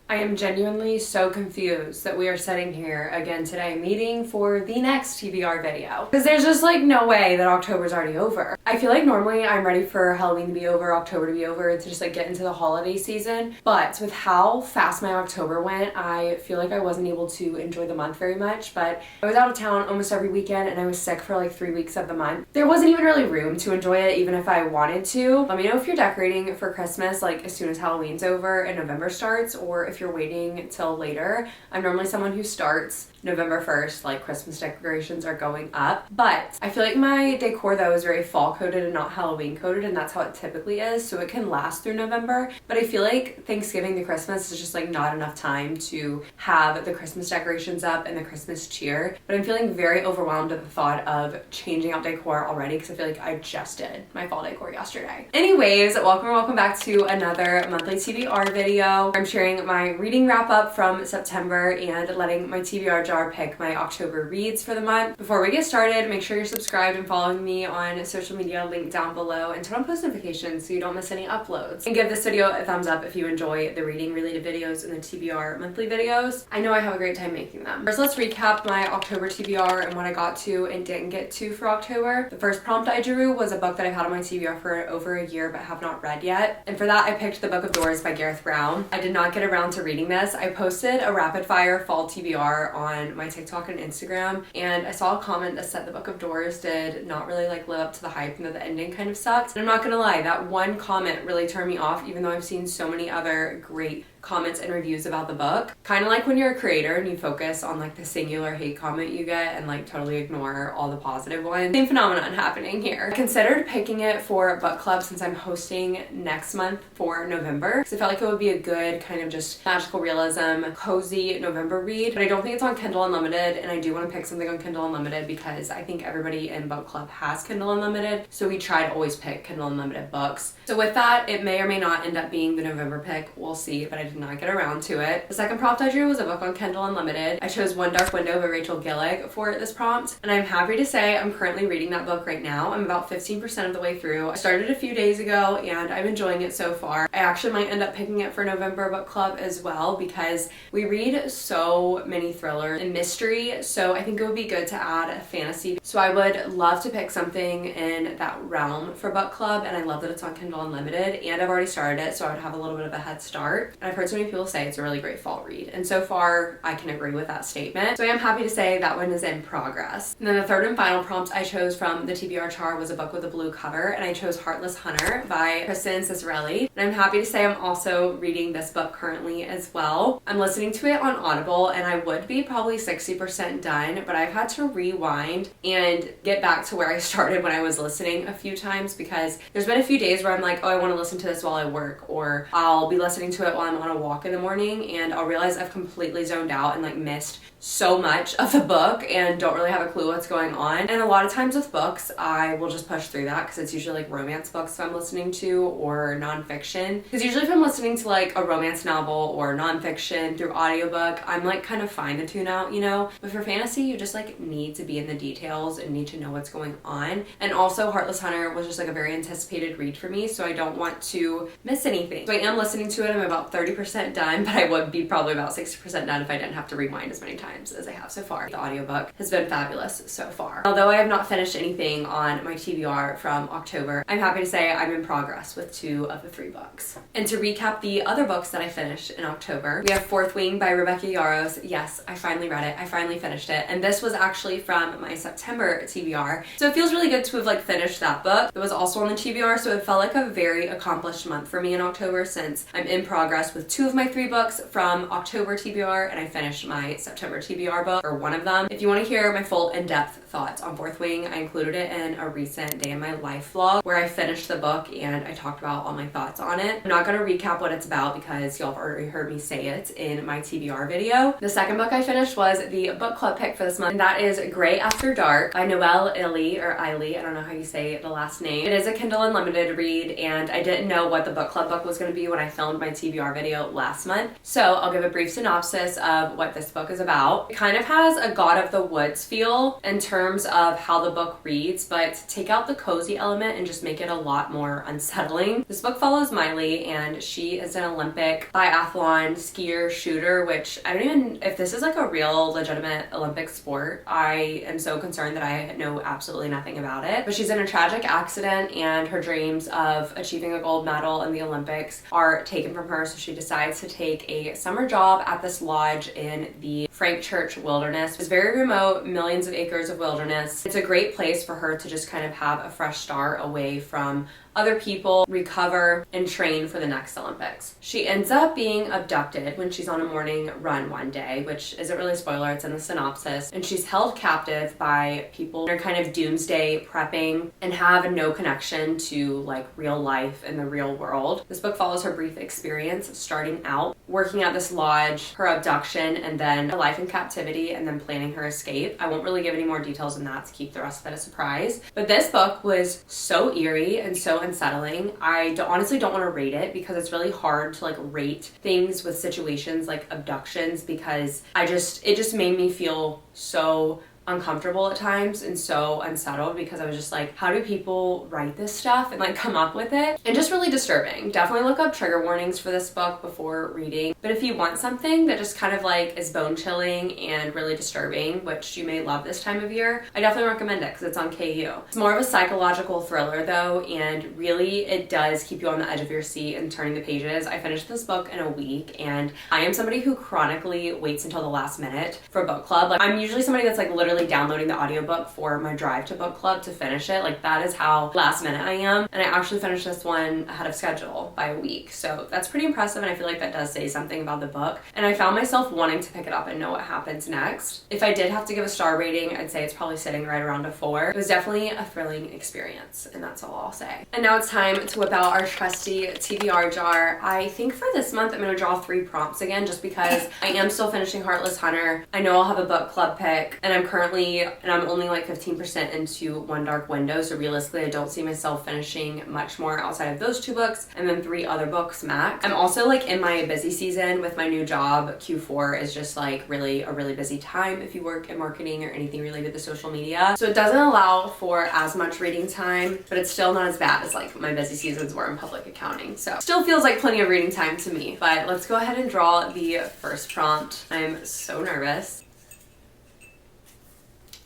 I am genuinely so confused that we are sitting here again today meeting for the next TBR video. Because there's just like no way that October's already over. I feel like normally I'm ready for Halloween to be over, October to be over, to just like get into the holiday season. But with how fast my October went, I feel like I wasn't able to enjoy the month very much. But I was out of town almost every weekend and I was sick for like 3 weeks of the month. There wasn't even really room to enjoy it even if I wanted to. Let me know if you're decorating for Christmas like as soon as Halloween's over and November starts, or if you're waiting till later. I'm normally someone who starts November 1st, like Christmas decorations are going up. But I feel like my decor though is very fall coded and not Halloween coded, and that's how it typically is, so it can last through November. But I feel like Thanksgiving to Christmas is just like not enough time to have the Christmas decorations up and the Christmas cheer. But I'm feeling very overwhelmed at the thought of changing out decor already because I feel like I just did my fall decor yesterday. Anyways, welcome back to another monthly TBR video. I'm sharing my reading wrap up from September and letting my TBR jar pick my October reads for the month. Before we get started, make sure you're subscribed and following me on social media, link down below, and turn on post notifications so you don't miss any uploads. And give this video a thumbs up if you enjoy the reading related videos and the TBR monthly videos. I know I have a great time making them. First, let's recap my October TBR and what I got to and didn't get to for October. The first prompt I drew was a book that I've had on my TBR for over a year but have not read yet. And for that, I picked The Book of Doors by Gareth Brown. I did not get around to reading this. I posted a rapid fire fall TBR on my TikTok and Instagram, and I saw a comment that said The Book of Doors did not really like live up to the hype and that the ending kind of sucked. And I'm not gonna lie, that one comment really turned me off, even though I've seen so many other great comments and reviews about the book. Kind of like when you're a creator and you focus on like the singular hate comment you get and like totally ignore all the positive ones. Same phenomenon happening here. I considered picking it for book club since I'm hosting next month for November, because I felt like it would be a good kind of just magical realism, cozy November read. But I don't think it's on Kindle Unlimited, and I do want to pick something on Kindle Unlimited because I think everybody in book club has Kindle Unlimited, so we try to always pick Kindle Unlimited books. So with that, it may or may not end up being the November pick. We'll see, but I did not get around to it. The second prompt I drew was a book on Kindle Unlimited. I chose One Dark Window by Rachel Gillig for this prompt, and I'm happy to say I'm currently reading that book right now. I'm about 15% of the way through. I started a few days ago and I'm enjoying it so far. I actually might end up picking it for November book club as well because we read so many thrillers and mystery, so I think it would be good to add a fantasy. So I would love to pick something in that realm for book club, and I love that it's on Kindle Unlimited, and I've already started it, so I would have a little bit of a head start. And I've heard so many people say it's a really great fall read, and so far I can agree with that statement. So I am happy to say that one is in progress. And then the third and final prompt I chose from the TBR chart was a book with a blue cover, and I chose Heartless Hunter by Kristen Cicerelli. And I'm happy to say I'm also reading this book currently as well. I'm listening to it on Audible, and I would be probably 60% done, but I've had to rewind and get back to where I started when I was listening a few times, because there's been a few days where I'm like, oh, I want to listen to this while I work, or I'll be listening to it while I'm on a walk in the morning, and I'll realize I've completely zoned out and like missed so much of the book and don't really have a clue what's going on. And a lot of times with books, I will just push through that because it's usually like romance books I'm listening to or nonfiction. Because usually if I'm listening to like a romance novel or nonfiction through audiobook, I'm like kind of fine to tune out, you know? But for fantasy, you just like need to be in the details and need to know what's going on. And also Heartless Hunter was just like a very anticipated read for me, so I don't want to miss anything. So I am listening to it. I'm about 30% done, but I would be probably about 60% done if I didn't have to rewind as many times as I have so far. The audiobook has been fabulous so far. Although I have not finished anything on my TBR from October, I'm happy to say I'm in progress with 2 of the 3 books. And to recap the other books that I finished in October, we have Fourth Wing by Rebecca Yarros. Yes, I finally read it. I finally finished it. And this was actually from my September TBR. So it feels really good to have like finished that book. It was also on the TBR, so it felt like a very accomplished month for me in October since I'm in progress with 2 of my 3 books from October TBR, and I finished my September TBR book for one of them. If you want to hear my full in-depth thoughts on Fourth Wing, I included it in a recent day in my life vlog where I finished the book and I talked about all my thoughts on it. I'm not going to recap what it's about because y'all have already heard me say it in my TBR video. The second book I finished was the book club pick for this month, and that is Gray After Dark by Noelle Illy, or Eiley, I don't know how you say the last name. It is a Kindle Unlimited read, and I didn't know what the book club book was going to be when I filmed my TBR video video last month. So I'll give a brief synopsis of what this book is about. It kind of has a God of the Woods feel in terms of how the book reads, but take out the cozy element and just make it a lot more unsettling. This book follows Miley, and she is an Olympic biathlon skier shooter, which I don't even, if this is like a real legitimate Olympic sport, I am so concerned that I know absolutely nothing about it. But she's in a tragic accident, and her dreams of achieving a gold medal in the Olympics are taken from her, so she decides to take a summer job at this lodge in the Frank Church wilderness. It's very remote, millions of acres of wilderness. It's a great place for her to just kind of have a fresh start away from other people, recover, and train for the next Olympics. She ends up being abducted when she's on a morning run one day, which isn't really a spoiler, it's in the synopsis, and she's held captive by people who are kind of doomsday prepping and have no connection to like real life in the real world. This book follows her brief experience starting out, working at this lodge, her abduction, and then her life in captivity, and then planning her escape. I won't really give any more details than that to keep the rest of it a surprise. But this book was so eerie and so unsettling. I honestly don't want to rate it because it's really hard to like rate things with situations like abductions, because it just made me feel so uncomfortable at times and so unsettled, because I was just like, how do people write this stuff and like come up with it? And just really disturbing. Definitely look up trigger warnings for this book before reading. But if you want something that just kind of like is bone chilling and really disturbing, which you may love this time of year, I definitely recommend it because it's on KU. It's more of a psychological thriller though, and really it does keep you on the edge of your seat and turning the pages. I finished this book in a week, and I am somebody who chronically waits until the last minute for book club. Like, I'm usually somebody that's like literally downloading the audiobook for my drive to book club to finish it. Like, that is how last minute I am, and I actually finished this one ahead of schedule by a week, so that's pretty impressive, and I feel like that does say something about the book. And I found myself wanting to pick it up and know what happens next. If I did have to give a star rating, I'd say it's probably sitting right around a 4. It was definitely a thrilling experience, and that's all I'll say. And now it's time to whip out our trusty TBR jar. I think for this month I'm going to draw 3 prompts again, just because I am still finishing Heartless Hunter. I know I'll have a book club pick, and I'm only like 15% into One Dark Window, so realistically I don't see myself finishing much more outside of those 2 books and then 3 other books max. I'm also like in my busy season with my new job. Q4 is just like really a really busy time if you work in marketing or anything related to social media, so it doesn't allow for as much reading time, but it's still not as bad as like my busy seasons were in public accounting, so still feels like plenty of reading time to me. But let's go ahead and draw the first prompt. I'm so nervous.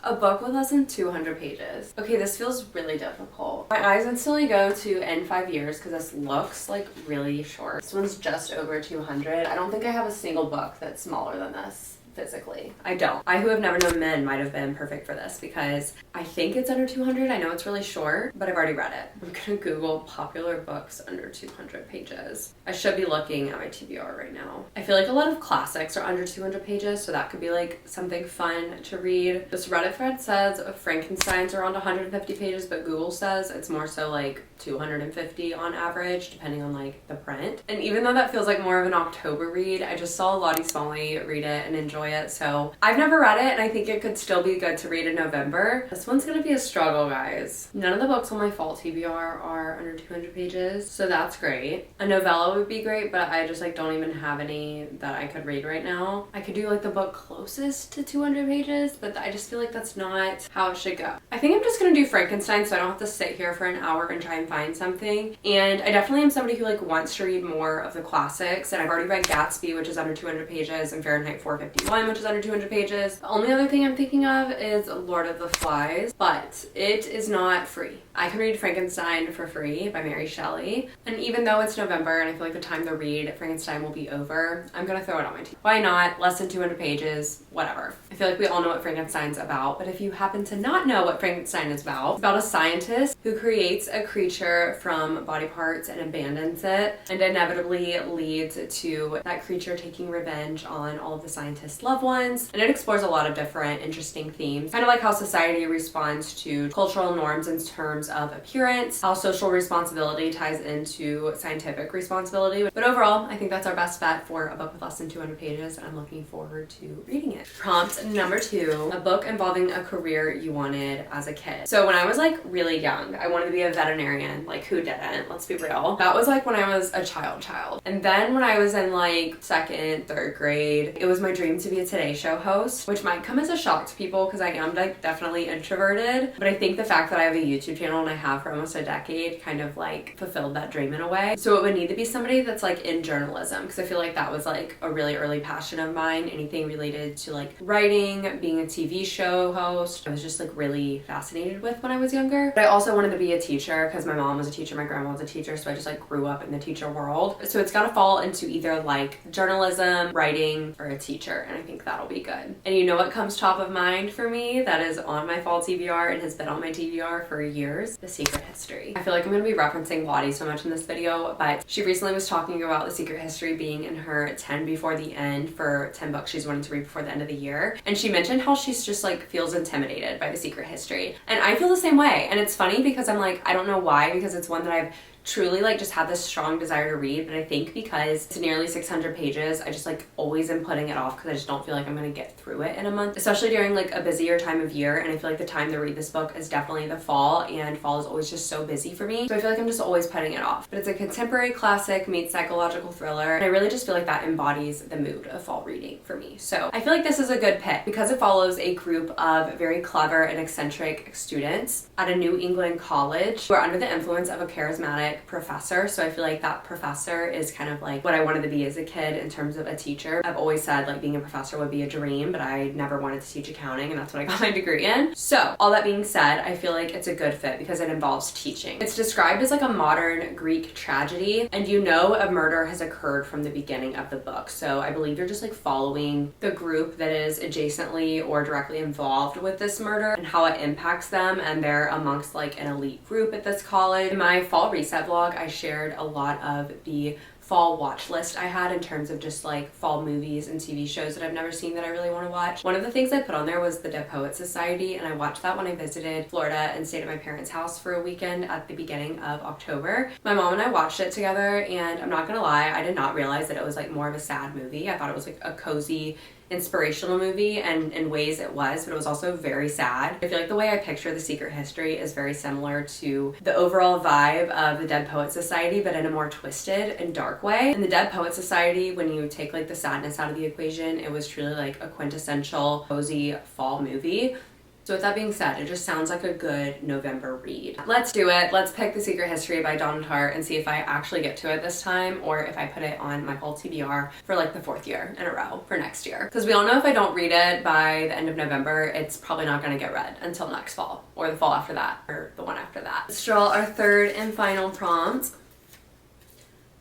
A book with less than 200 pages. Okay, this feels really difficult. My eyes instantly go to In 5 Years because this looks like really short. This one's just over 200. I don't think I have a single book that's smaller than this physically. I don't. I Who Have Never Known Men might have been perfect for this because I think it's under 200. I know it's really short, but I've already read it. I'm gonna Google popular books under 200 pages. I should be looking at my TBR right now. I feel like a lot of classics are under 200 pages, so that could be like something fun to read. This Reddit thread says Frankenstein's around 150 pages, but Google says it's more so like 250 on average, depending on like the print. And even though that feels like more of an October read, I just saw Lottie Smalley read it and enjoy it, so I've never read it, and I think it could still be good to read in November. This one's gonna be a struggle, guys. None of the books on my fall TBR are under 200 pages, so that's great. A novella would be great, but I just like don't even have any that I could read right now. I could do like the book closest to 200 pages, but I just feel like that's not how it should go. I think I'm just gonna do Frankenstein so I don't have to sit here for an hour and try and find something. And I definitely am somebody who like wants to read more of the classics, and I've already read Gatsby, which is under 200 pages, and Fahrenheit 451, which is under 200 pages. The only other thing I'm thinking of is Lord of the Flies, but it is not free. I can read Frankenstein for free by Mary Shelley, and even though it's November and I feel like the time to read Frankenstein will be over, I'm gonna throw it on my team. Why not? Less than 200 pages, whatever. I feel like we all know what Frankenstein's about, but if you happen to not know what Frankenstein is about, it's about a scientist who creates a creature from body parts and abandons it, and inevitably leads to that creature taking revenge on all of the scientists lost loved ones, and it explores a lot of different interesting themes, kind of like how society responds to cultural norms in terms of appearance, how social responsibility ties into scientific responsibility. But overall, I think that's our best bet for a book with less than 200 pages, and I'm looking forward to reading it. Prompt number 2, a book involving a career you wanted as a kid. So when I was like really young, I wanted to be a veterinarian. Like, who didn't? Let's be real. That was like when I was a child. And then when I was in like 2nd, 3rd grade, it was my dream to be a Today Show host, which might come as a shock to people because I am like definitely introverted. But I think the fact that I have a YouTube channel and I have for almost a decade kind of like fulfilled that dream in a way. So it would need to be somebody that's like in journalism, because I feel like that was like a really early passion of mine. Anything related to like writing, being a TV show host, I was just like really fascinated with when I was younger. But I also wanted to be a teacher because my mom was a teacher, my grandma was a teacher, so I just like grew up in the teacher world. So it's got to fall into either like journalism, writing, or a teacher, and I think that'll be good. And you know what comes top of mind for me that is on my fall TBR and has been on my TBR for years? The Secret History. I feel like I'm going to be referencing Lottie so much in this video, but she recently was talking about The Secret History being in her 10 before the end for 10 books she's wanting to read before the end of the year. And she mentioned how she's just like feels intimidated by The Secret History. And I feel the same way. And it's funny because I'm like, I don't know why, because it's one that I've truly like just had this strong desire to read, but I think because it's nearly 600 pages, I just like always am putting it off because I just don't feel like I'm gonna get through it in a month, especially during like a busier time of year. And I feel like the time to read this book is definitely the fall, and fall is always just so busy for me, so I feel like I'm just always putting it off. But it's a contemporary classic meets psychological thriller, and I really just feel like that embodies the mood of fall reading for me. So I feel like this is a good pick because it follows a group of very clever and eccentric students at a New England college who are under the influence of a charismatic professor. So I feel like that professor is kind of like what I wanted to be as a kid in terms of a teacher. I've always said like being a professor would be a dream, but I never wanted to teach accounting, and that's what I got my degree in. So all that being said, I feel like it's a good fit because it involves teaching. It's described as like a modern Greek tragedy, and you know a murder has occurred from the beginning of the book. So I believe you're just like following the group that is adjacently or directly involved with this murder and how it impacts them, and they're amongst like an elite group at this college. In my fall reset vlog, I shared a lot of the fall watch list I had in terms of just like fall movies and TV shows that I've never seen that I really want to watch. One of the things I put on there was the Dead Poets Society, and I watched that when I visited Florida and stayed at my parents' house for a weekend at the beginning of October. My mom and I watched it together, and I'm not gonna lie, I did not realize that it was like more of a sad movie. I thought it was like a cozy inspirational movie, and in ways it was, but it was also very sad. I feel like the way I picture The Secret History is very similar to the overall vibe of the Dead Poets Society, but in a more twisted and dark way. In the Dead Poets Society, when you take like the sadness out of the equation, it was truly like a quintessential cozy fall movie. So with that being said, it just sounds like a good November read. Let's do it. Let's pick The Secret History by Dawn Tart and see if I actually get to it this time, or if I put it on my fall TBR for like the 4th year in a row for next year. Because we all know if I don't read it by the end of November, it's probably not going to get read until next fall, or the fall after that, or the one after that. Let's draw our 3rd and final prompt.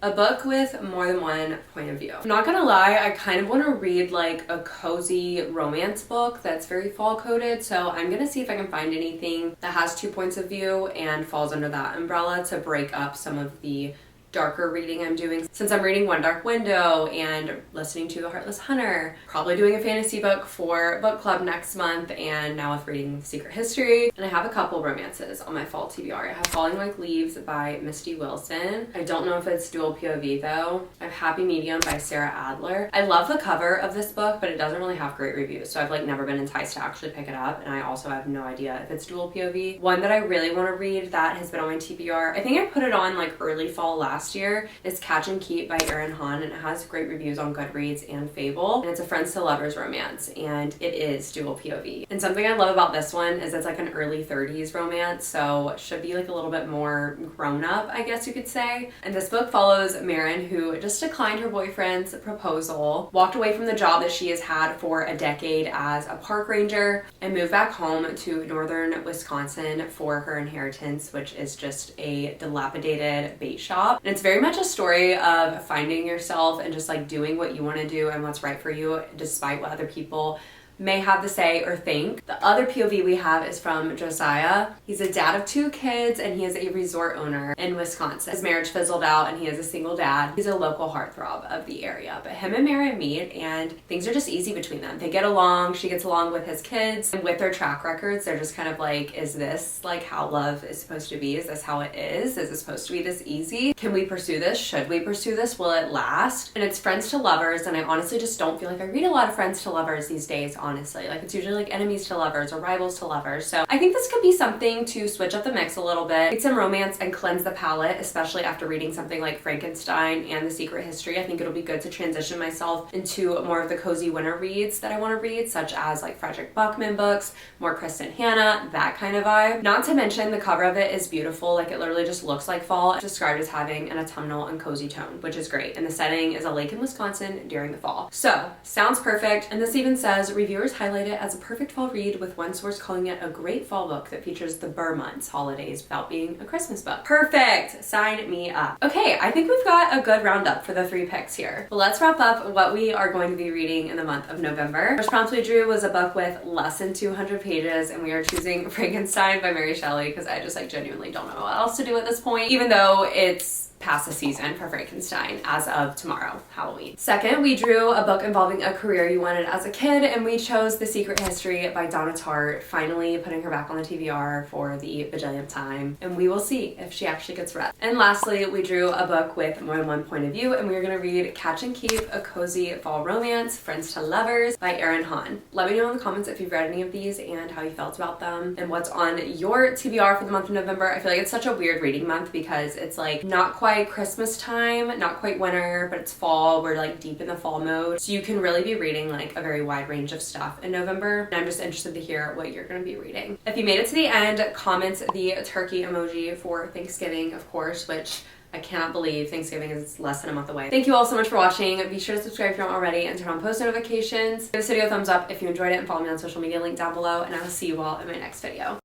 A book with more than one point of view. I'm not gonna lie, I kind of want to read like a cozy romance book that's very fall coded, so I'm gonna see if I can find anything that has 2 points of view and falls under that umbrella to break up some of the darker reading I'm doing. Since I'm reading One Dark Window and listening to The Heartless Hunter, probably doing a fantasy book for book club next month, and now with reading Secret History. And I have a couple romances on my fall TBR. I have Falling Like Leaves by Misty Wilson. I don't know if it's dual POV though. I have Happy Medium by Sarah Adler. I love the cover of this book, but it doesn't really have great reviews, so I've like never been enticed to actually pick it up, and I also have no idea if it's dual POV. One that I really want to read that has been on my TBR, I think I put it on like early fall last year, is Catch and Keep by Erin Hahn, and it has great reviews on Goodreads and Fable, and it's a friends to lovers romance, and it is dual POV. And something I love about this one is it's like an early 30s romance, so it should be like a little bit more grown up, I guess you could say. And this book follows Marin, who just declined her boyfriend's proposal, walked away from the job that she has had for a decade as a park ranger, and moved back home to northern Wisconsin for her inheritance, which is just a dilapidated bait shop. And it's very much a story of finding yourself and just like doing what you want to do and what's right for you, despite what other people may have to say or think. The other POV we have is from Josiah. He's a dad of 2 kids and he is a resort owner in Wisconsin. His marriage fizzled out and he is a single dad. He's a local heartthrob of the area, but him and Mary meet and things are just easy between them. They get along, she gets along with his kids, and with their track records, they're just kind of like, is this like how love is supposed to be? Is this how it is? Is it supposed to be this easy? Can we pursue this? Should we pursue this? Will it last? And it's friends to lovers, and I honestly just don't feel like I read a lot of friends to lovers these days, honestly. Like it's usually like enemies to lovers or rivals to lovers. So I think this could be something to switch up the mix a little bit, get some romance and cleanse the palate, especially after reading something like Frankenstein and The Secret History. I think it'll be good to transition myself into more of the cozy winter reads that I want to read, such as like Frederick Buckman books, more Kristen Hanna, that kind of vibe. Not to mention the cover of it is beautiful. Like it literally just looks like fall. It's described as having an autumnal and cozy tone, which is great. And the setting is a lake in Wisconsin during the fall. So sounds perfect. And this even says reviewers highlight it as a perfect fall read, with one source calling it a great fall book that features the Burr months holidays without being a Christmas book. Perfect. Sign me up. Okay, I think we've got a good roundup for the 3 picks here. But let's wrap up what we are going to be reading in the month of November. First prompt we drew was a book with less than 200 pages, and we are choosing Frankenstein by Mary Shelley because I just like genuinely don't know what else to do at this point, even though it's past the season for Frankenstein as of tomorrow, Halloween. Second, we drew a book involving a career you wanted as a kid, and we chose The Secret History by Donna Tartt, finally putting her back on the TBR for the bajillionth time, and we will see if she actually gets read. And lastly, we drew a book with more than one point of view, and we are going to read Catch and Keep, a cozy fall romance, Friends to Lovers by Erin Hahn. Let me know in the comments if you've read any of these and how you felt about them and what's on your TBR for the month of November. I feel like it's such a weird reading month because it's like not quite Christmas time, not quite winter, but it's fall. We're like deep in the fall mode. So you can really be reading like a very wide range of stuff in November. And I'm just interested to hear what you're going to be reading. If you made it to the end, comment the turkey emoji for Thanksgiving, of course, which I cannot believe Thanksgiving is less than a month away. Thank you all so much for watching. Be sure to subscribe if you're not already and turn on post notifications. Give this video a thumbs up if you enjoyed it and follow me on social media, link down below, and I will see you all in my next video.